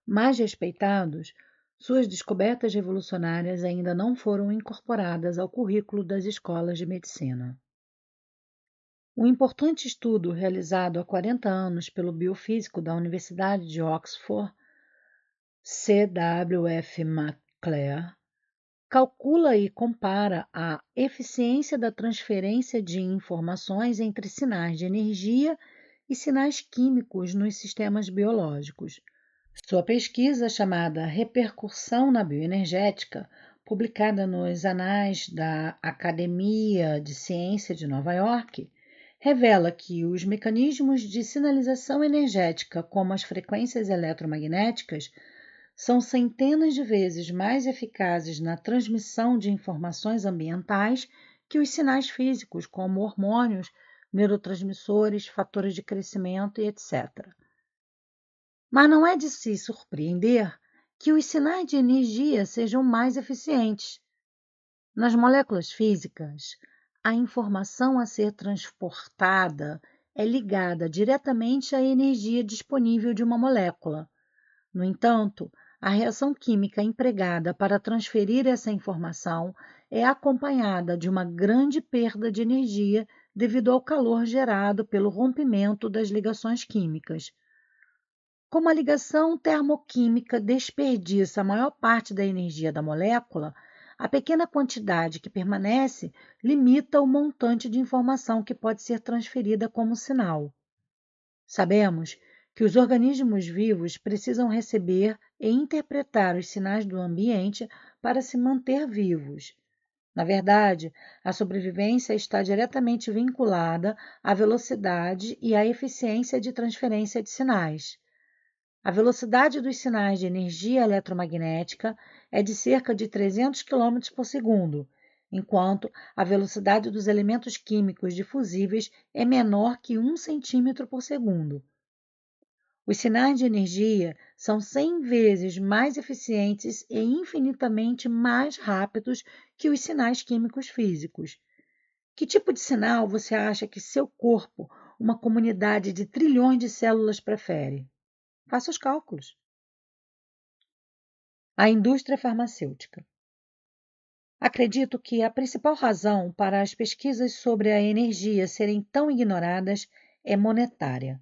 mais respeitados, suas descobertas revolucionárias ainda não foram incorporadas ao currículo das escolas de medicina. Um importante estudo realizado há 40 anos pelo biofísico da Universidade de Oxford, C.W.F. McClure, calcula e compara a eficiência da transferência de informações entre sinais de energia e sinais químicos nos sistemas biológicos. Sua pesquisa, chamada Repercussão na Bioenergética, publicada nos Anais da Academia de Ciência de Nova York, revela que os mecanismos de sinalização energética, como as frequências eletromagnéticas, são centenas de vezes mais eficazes na transmissão de informações ambientais que os sinais físicos, como hormônios, neurotransmissores, fatores de crescimento e etc. Mas não é de se surpreender que os sinais de energia sejam mais eficientes. Nas moléculas físicas, a informação a ser transportada é ligada diretamente à energia disponível de uma molécula. No entanto, a reação química empregada para transferir essa informação é acompanhada de uma grande perda de energia devido ao calor gerado pelo rompimento das ligações químicas. Como a ligação termoquímica desperdiça a maior parte da energia da molécula, a pequena quantidade que permanece limita o montante de informação que pode ser transferida como sinal. Sabemos que os organismos vivos precisam receber e interpretar os sinais do ambiente para se manter vivos. Na verdade, a sobrevivência está diretamente vinculada à velocidade e à eficiência de transferência de sinais. A velocidade dos sinais de energia eletromagnética é de cerca de 300 km por segundo, enquanto a velocidade dos elementos químicos difusíveis é menor que 1 centímetro por segundo. Os sinais de energia são 100 vezes mais eficientes e infinitamente mais rápidos que os sinais químicos físicos. Que tipo de sinal você acha que seu corpo, uma comunidade de trilhões de células, prefere? Faça os cálculos. A indústria farmacêutica. Acredito que a principal razão para as pesquisas sobre a energia serem tão ignoradas é monetária.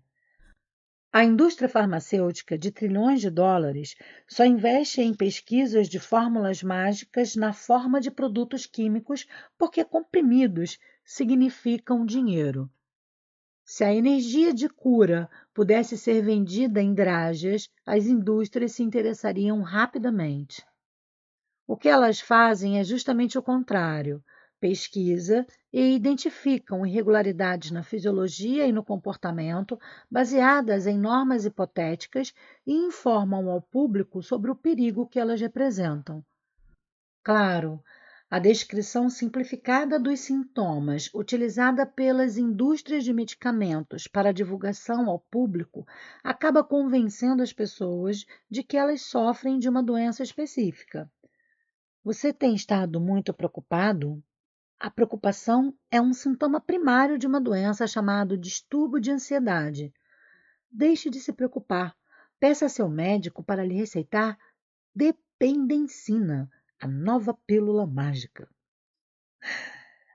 A indústria farmacêutica de trilhões de dólares só investe em pesquisas de fórmulas mágicas na forma de produtos químicos porque comprimidos significam dinheiro. Se a energia de cura pudesse ser vendida em dragas, as indústrias se interessariam rapidamente. O que elas fazem é justamente o contrário. Pesquisa e identificam irregularidades na fisiologia e no comportamento baseadas em normas hipotéticas e informam ao público sobre o perigo que elas representam. Claro, a descrição simplificada dos sintomas utilizada pelas indústrias de medicamentos para divulgação ao público acaba convencendo as pessoas de que elas sofrem de uma doença específica. Você tem estado muito preocupado? A preocupação é um sintoma primário de uma doença chamada distúrbio de ansiedade. Deixe de se preocupar. Peça a seu médico para lhe receitar Dependencina, a nova pílula mágica.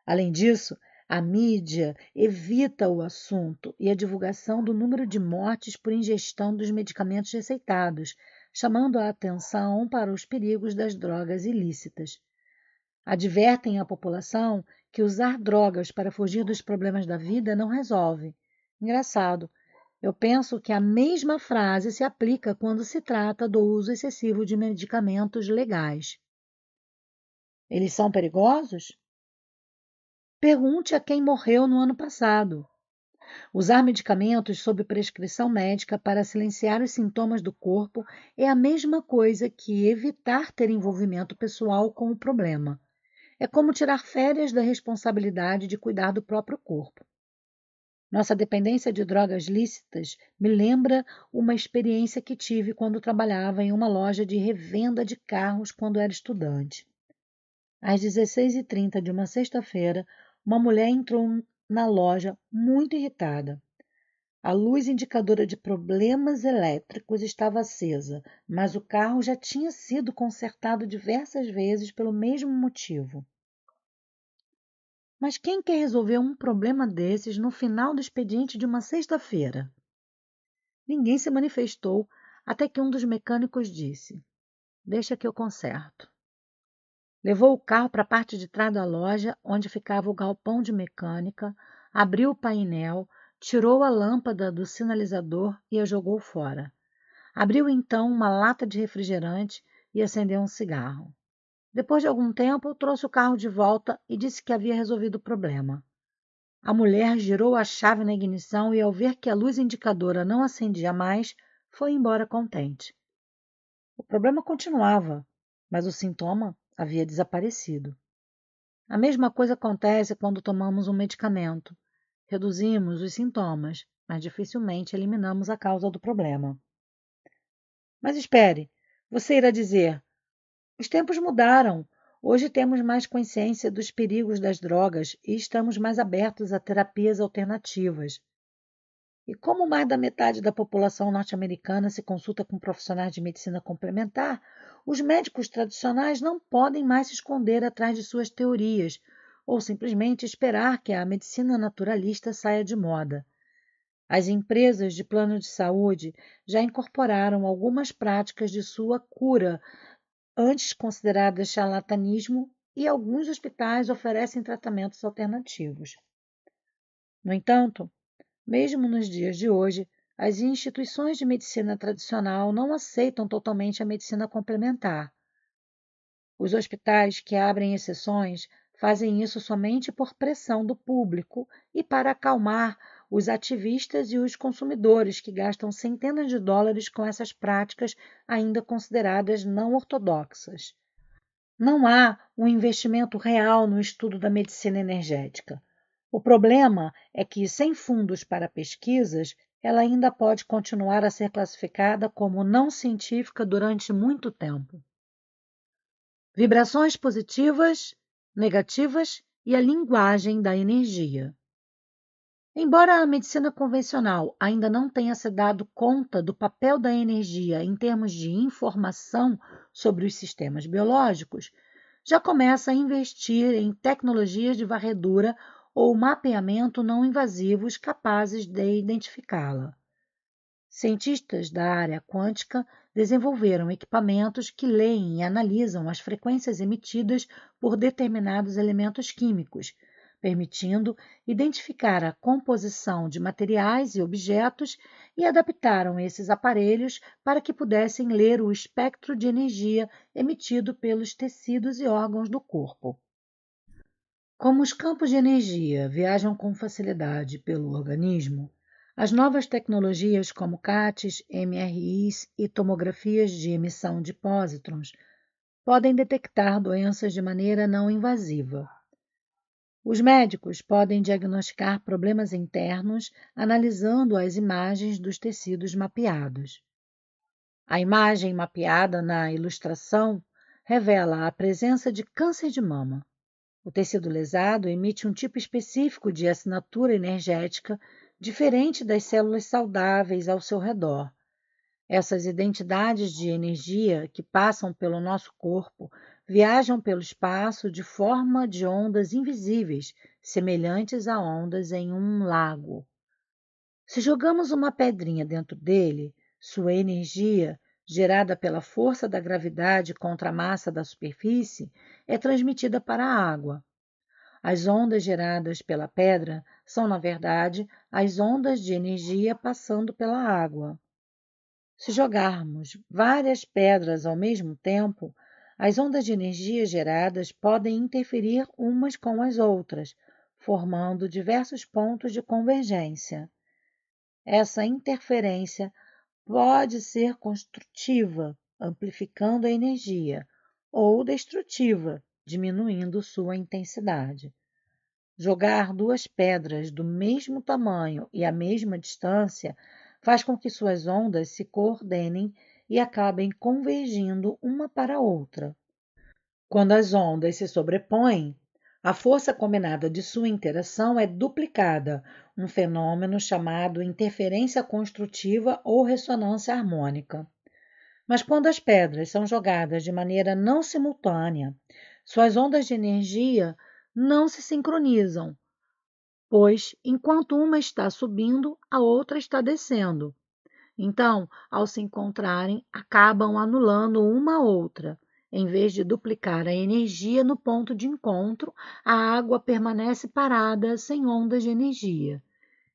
Além disso, a mídia evita o assunto e a divulgação do número de mortes por ingestão dos medicamentos receitados, chamando a atenção para os perigos das drogas ilícitas. Advertem à população que usar drogas para fugir dos problemas da vida não resolve. Engraçado, eu penso que a mesma frase se aplica quando se trata do uso excessivo de medicamentos legais. Eles são perigosos? Pergunte a quem morreu no ano passado. Usar medicamentos sob prescrição médica para silenciar os sintomas do corpo é a mesma coisa que evitar ter envolvimento pessoal com o problema. É como tirar férias da responsabilidade de cuidar do próprio corpo. Nossa dependência de drogas lícitas me lembra uma experiência que tive quando trabalhava em uma loja de revenda de carros quando era estudante. Às 16h30 de uma sexta-feira, uma mulher entrou na loja muito irritada. A luz indicadora de problemas elétricos estava acesa, mas o carro já tinha sido consertado diversas vezes pelo mesmo motivo. Mas quem quer resolver um problema desses no final do expediente de uma sexta-feira? Ninguém se manifestou até que um dos mecânicos disse: "Deixa que eu conserto." Levou o carro para a parte de trás da loja, onde ficava o galpão de mecânica, abriu o painel, tirou a lâmpada do sinalizador e a jogou fora. Abriu então uma lata de refrigerante e acendeu um cigarro. Depois de algum tempo, trouxe o carro de volta e disse que havia resolvido o problema. A mulher girou a chave na ignição e, ao ver que a luz indicadora não acendia mais, foi embora contente. O problema continuava, mas o sintoma havia desaparecido. A mesma coisa acontece quando tomamos um medicamento. Reduzimos os sintomas, mas dificilmente eliminamos a causa do problema. Mas espere, você irá dizer: os tempos mudaram. Hoje temos mais consciência dos perigos das drogas e estamos mais abertos a terapias alternativas. E como mais da metade da população norte-americana se consulta com profissionais de medicina complementar, os médicos tradicionais não podem mais se esconder atrás de suas teorias ou simplesmente esperar que a medicina naturalista saia de moda. As empresas de plano de saúde já incorporaram algumas práticas de sua cura antes consideradas charlatanismo, e alguns hospitais oferecem tratamentos alternativos. No entanto, mesmo nos dias de hoje, as instituições de medicina tradicional não aceitam totalmente a medicina complementar. Os hospitais que abrem exceções fazem isso somente por pressão do público e para acalmar os ativistas e os consumidores que gastam centenas de dólares com essas práticas ainda consideradas não ortodoxas. Não há um investimento real no estudo da medicina energética. O problema é que, sem fundos para pesquisas, ela ainda pode continuar a ser classificada como não científica durante muito tempo. Vibrações positivas, negativas e a linguagem da energia. Embora a medicina convencional ainda não tenha se dado conta do papel da energia em termos de informação sobre os sistemas biológicos, já começa a investir em tecnologias de varredura ou mapeamento não invasivos capazes de identificá-la. Cientistas da área quântica desenvolveram equipamentos que leem e analisam as frequências emitidas por determinados elementos químicos, permitindo identificar a composição de materiais e objetos, e adaptaram esses aparelhos para que pudessem ler o espectro de energia emitido pelos tecidos e órgãos do corpo. Como os campos de energia viajam com facilidade pelo organismo, as novas tecnologias como CATs, MRIs e tomografias de emissão de pósitrons podem detectar doenças de maneira não invasiva. Os médicos podem diagnosticar problemas internos analisando as imagens dos tecidos mapeados. A imagem mapeada na ilustração revela a presença de câncer de mama. O tecido lesado emite um tipo específico de assinatura energética diferente das células saudáveis ao seu redor. Essas identidades de energia que passam pelo nosso corpo viajam pelo espaço de forma de ondas invisíveis, semelhantes a ondas em um lago. Se jogamos uma pedrinha dentro dele, sua energia, gerada pela força da gravidade contra a massa da superfície, é transmitida para a água. As ondas geradas pela pedra são, na verdade, as ondas de energia passando pela água. Se jogarmos várias pedras ao mesmo tempo, as ondas de energia geradas podem interferir umas com as outras, formando diversos pontos de convergência. Essa interferência pode ser construtiva, amplificando a energia, ou destrutiva, diminuindo sua intensidade. Jogar duas pedras do mesmo tamanho e à mesma distância faz com que suas ondas se coordenem e acabem convergindo uma para a outra. Quando as ondas se sobrepõem, a força combinada de sua interação é duplicada, um fenômeno chamado interferência construtiva ou ressonância harmônica. Mas quando as pedras são jogadas de maneira não simultânea, suas ondas de energia não se sincronizam, pois, enquanto uma está subindo, a outra está descendo. Então, ao se encontrarem, acabam anulando uma a outra. Em vez de duplicar a energia no ponto de encontro, a água permanece parada, sem ondas de energia.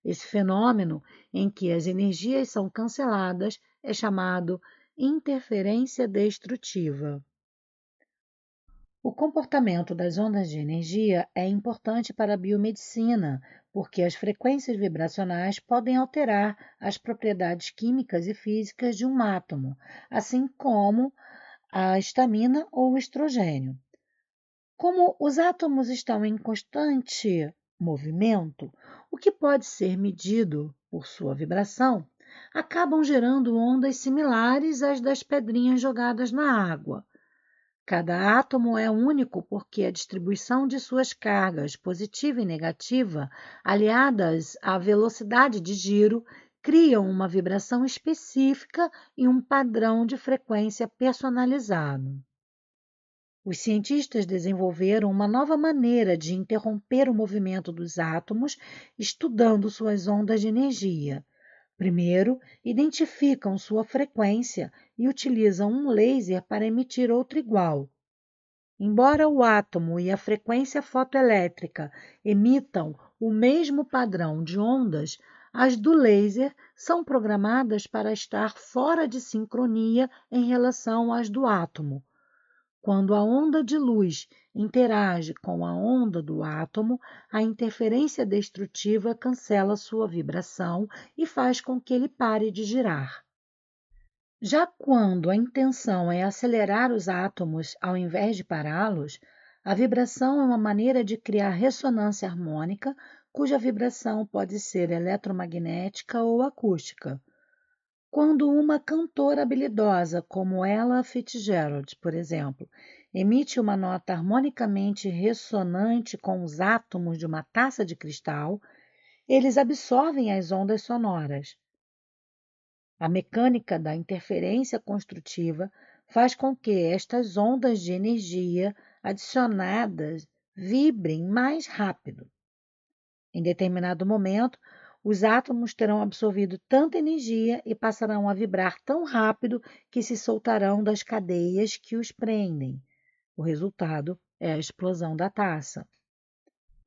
Esse fenômeno, em que as energias são canceladas, é chamado interferência destrutiva. O comportamento das ondas de energia é importante para a biomedicina, porque as frequências vibracionais podem alterar as propriedades químicas e físicas de um átomo, assim como a histamina ou o estrogênio. Como os átomos estão em constante movimento, o que pode ser medido por sua vibração, acabam gerando ondas similares às das pedrinhas jogadas na água. Cada átomo é único porque a distribuição de suas cargas positiva e negativa, aliadas à velocidade de giro, criam uma vibração específica e um padrão de frequência personalizado. Os cientistas desenvolveram uma nova maneira de interromper o movimento dos átomos, estudando suas ondas de energia. Primeiro, identificam sua frequência e utilizam um laser para emitir outra igual. Embora o átomo e a frequência fotoelétrica emitam o mesmo padrão de ondas, as do laser são programadas para estar fora de sincronia em relação às do átomo. Quando a onda de luz interage com a onda do átomo, a interferência destrutiva cancela sua vibração e faz com que ele pare de girar. Já quando a intenção é acelerar os átomos ao invés de pará-los, a vibração é uma maneira de criar ressonância harmônica, cuja vibração pode ser eletromagnética ou acústica. Quando uma cantora habilidosa, como Ella Fitzgerald, por exemplo, emite uma nota harmonicamente ressonante com os átomos de uma taça de cristal, eles absorvem as ondas sonoras. A mecânica da interferência construtiva faz com que estas ondas de energia adicionadas vibrem mais rápido. Em determinado momento, os átomos terão absorvido tanta energia e passarão a vibrar tão rápido que se soltarão das cadeias que os prendem. O resultado é a explosão da taça.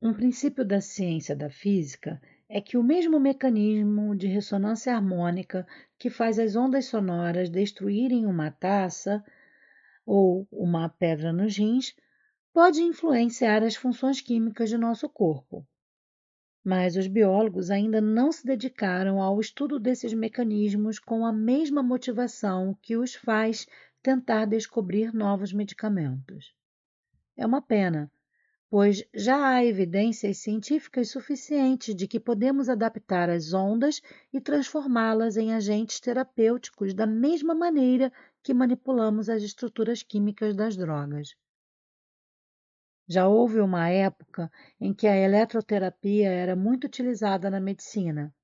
Um princípio da ciência da física é que o mesmo mecanismo de ressonância harmônica que faz as ondas sonoras destruírem uma taça ou uma pedra nos rins pode influenciar as funções químicas de nosso corpo. Mas os biólogos ainda não se dedicaram ao estudo desses mecanismos com a mesma motivação que os faz tentar descobrir novos medicamentos. É uma pena, pois já há evidências científicas suficientes de que podemos adaptar as ondas e transformá-las em agentes terapêuticos da mesma maneira que manipulamos as estruturas químicas das drogas. Já houve uma época em que a eletroterapia era muito utilizada na medicina.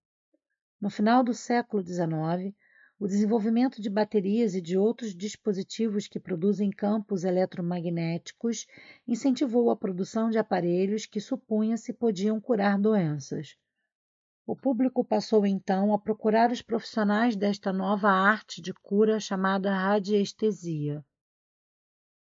No final do século XIX, o desenvolvimento de baterias e de outros dispositivos que produzem campos eletromagnéticos incentivou a produção de aparelhos que supunha-se podiam curar doenças. O público passou então a procurar os profissionais desta nova arte de cura chamada radiestesia.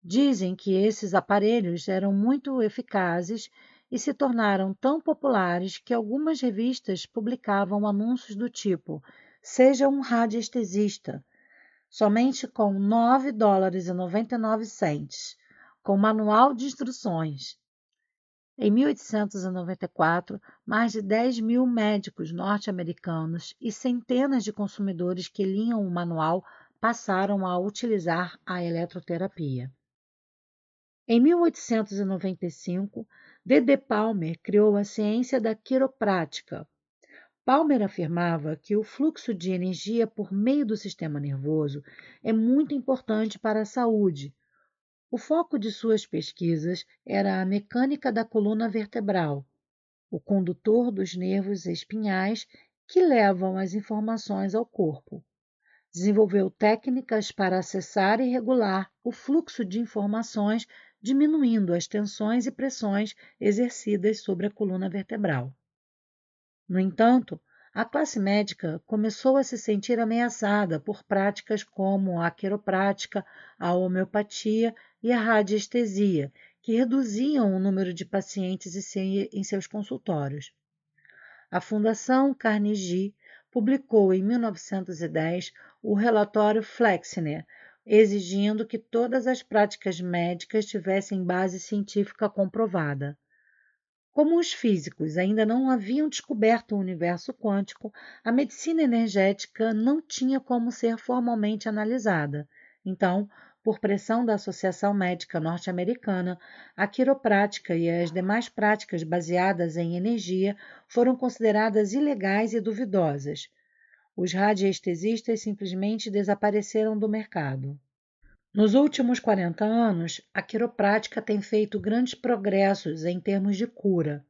Dizem que esses aparelhos eram muito eficazes e se tornaram tão populares que algumas revistas publicavam anúncios do tipo: "Seja um radiestesista", somente com $9,99, com manual de instruções. Em 1894, mais de 10.000 médicos norte-americanos e centenas de consumidores que liam o manual passaram a utilizar a eletroterapia. Em 1895, D.D. Palmer criou a ciência da quiroprática. Palmer afirmava que o fluxo de energia por meio do sistema nervoso é muito importante para a saúde. O foco de suas pesquisas era a mecânica da coluna vertebral, o condutor dos nervos espinhais que levam as informações ao corpo. Desenvolveu técnicas para acessar e regular o fluxo de informações, diminuindo as tensões e pressões exercidas sobre a coluna vertebral. No entanto, a classe médica começou a se sentir ameaçada por práticas como a quiroprática, a homeopatia e a radiestesia, que reduziam o número de pacientes em seus consultórios. A Fundação Carnegie publicou em 1910 o relatório Flexner, exigindo que todas as práticas médicas tivessem base científica comprovada. Como os físicos ainda não haviam descoberto o universo quântico, a medicina energética não tinha como ser formalmente analisada. Então, por pressão da Associação Médica Norte-Americana, a quiroprática e as demais práticas baseadas em energia foram consideradas ilegais e duvidosas. Os radiestesistas simplesmente desapareceram do mercado. Nos últimos 40 anos, a quiroprática tem feito grandes progressos em termos de cura.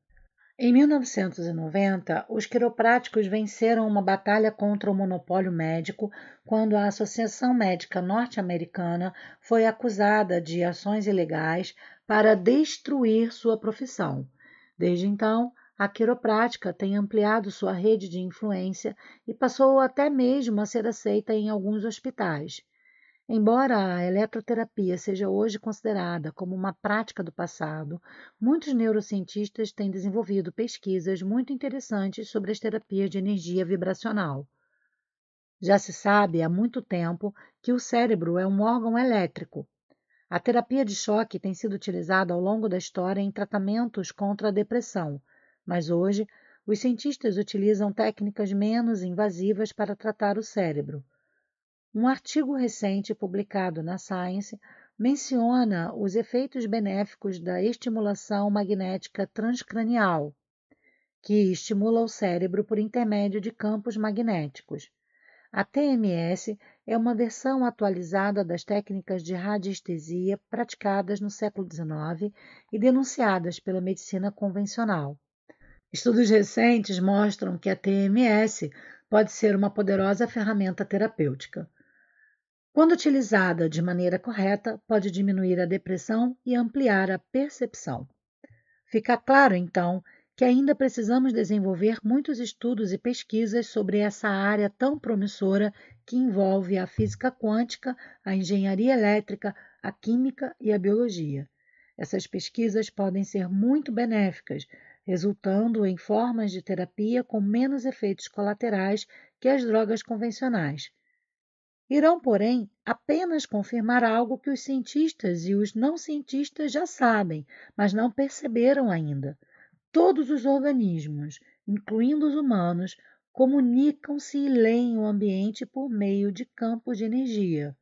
Em 1990, os quiropráticos venceram uma batalha contra o monopólio médico quando a Associação Médica Norte-Americana foi acusada de ações ilegais para destruir sua profissão. Desde então, a quiroprática tem ampliado sua rede de influência e passou até mesmo a ser aceita em alguns hospitais. Embora a eletroterapia seja hoje considerada como uma prática do passado, muitos neurocientistas têm desenvolvido pesquisas muito interessantes sobre as terapias de energia vibracional. Já se sabe há muito tempo que o cérebro é um órgão elétrico. A terapia de choque tem sido utilizada ao longo da história em tratamentos contra a depressão, mas hoje os cientistas utilizam técnicas menos invasivas para tratar o cérebro. Um artigo recente publicado na Science menciona os efeitos benéficos da estimulação magnética transcranial, que estimula o cérebro por intermédio de campos magnéticos. A TMS é uma versão atualizada das técnicas de radiestesia praticadas no século XIX e denunciadas pela medicina convencional. Estudos recentes mostram que a TMS pode ser uma poderosa ferramenta terapêutica. Quando utilizada de maneira correta, pode diminuir a depressão e ampliar a percepção. Fica claro, então, que ainda precisamos desenvolver muitos estudos e pesquisas sobre essa área tão promissora que envolve a física quântica, a engenharia elétrica, a química e a biologia. Essas pesquisas podem ser muito benéficas, resultando em formas de terapia com menos efeitos colaterais que as drogas convencionais. Irão, porém, apenas confirmar algo que os cientistas e os não cientistas já sabem, mas não perceberam ainda. Todos os organismos, incluindo os humanos, comunicam-se e leem o ambiente por meio de campos de energia.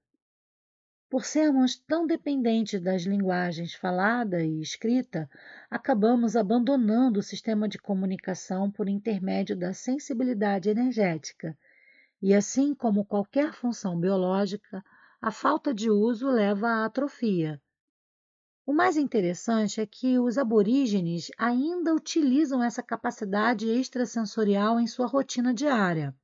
Por sermos tão dependentes das linguagens falada e escrita, acabamos abandonando o sistema de comunicação por intermédio da sensibilidade energética. E assim como qualquer função biológica, a falta de uso leva à atrofia. O mais interessante é que os aborígenes ainda utilizam essa capacidade extrasensorial em sua rotina diária.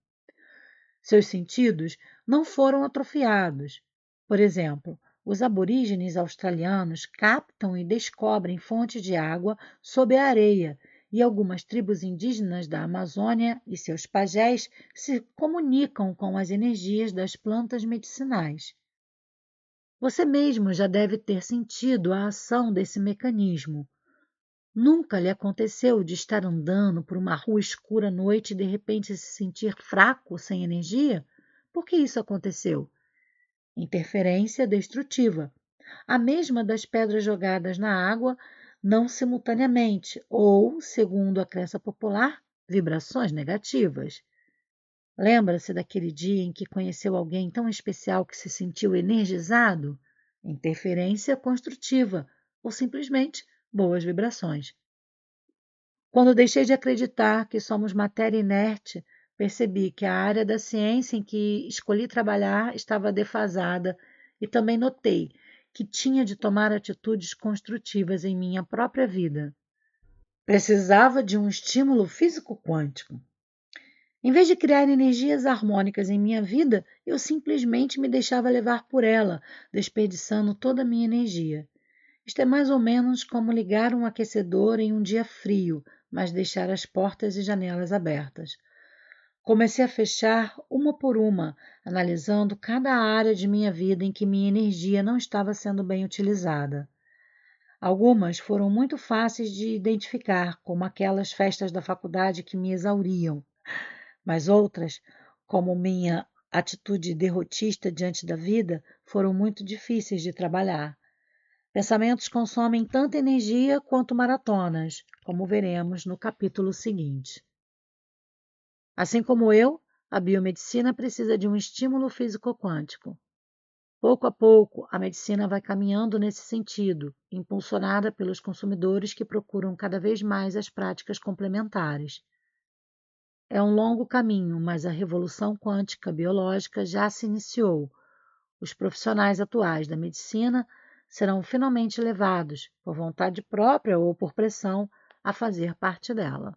Seus sentidos não foram atrofiados. Por exemplo, os aborígenes australianos captam e descobrem fontes de água sob a areia, e algumas tribos indígenas da Amazônia e seus pajés se comunicam com as energias das plantas medicinais. Você mesmo já deve ter sentido a ação desse mecanismo. Nunca lhe aconteceu de estar andando por uma rua escura à noite e de repente se sentir fraco, sem energia? Por que isso aconteceu? Interferência destrutiva, a mesma das pedras jogadas na água, não simultaneamente, ou, segundo a crença popular, vibrações negativas. Lembra-se daquele dia em que conheceu alguém tão especial que se sentiu energizado? Interferência construtiva, ou simplesmente boas vibrações. Quando deixei de acreditar que somos matéria inerte, percebi que a área da ciência em que escolhi trabalhar estava defasada e também notei que tinha de tomar atitudes construtivas em minha própria vida. Precisava de um estímulo físico quântico. Em vez de criar energias harmônicas em minha vida, eu simplesmente me deixava levar por ela, desperdiçando toda a minha energia. Isto é mais ou menos como ligar um aquecedor em um dia frio, mas deixar as portas e janelas abertas. Comecei a fechar uma por uma, analisando cada área de minha vida em que minha energia não estava sendo bem utilizada. Algumas foram muito fáceis de identificar, como aquelas festas da faculdade que me exauriam, mas outras, como minha atitude derrotista diante da vida, foram muito difíceis de trabalhar. Pensamentos consomem tanta energia quanto maratonas, como veremos no capítulo seguinte. Assim como eu, a biomedicina precisa de um estímulo físico-quântico. Pouco a pouco, a medicina vai caminhando nesse sentido, impulsionada pelos consumidores que procuram cada vez mais as práticas complementares. É um longo caminho, mas a revolução quântica biológica já se iniciou. Os profissionais atuais da medicina serão finalmente levados, por vontade própria ou por pressão, a fazer parte dela.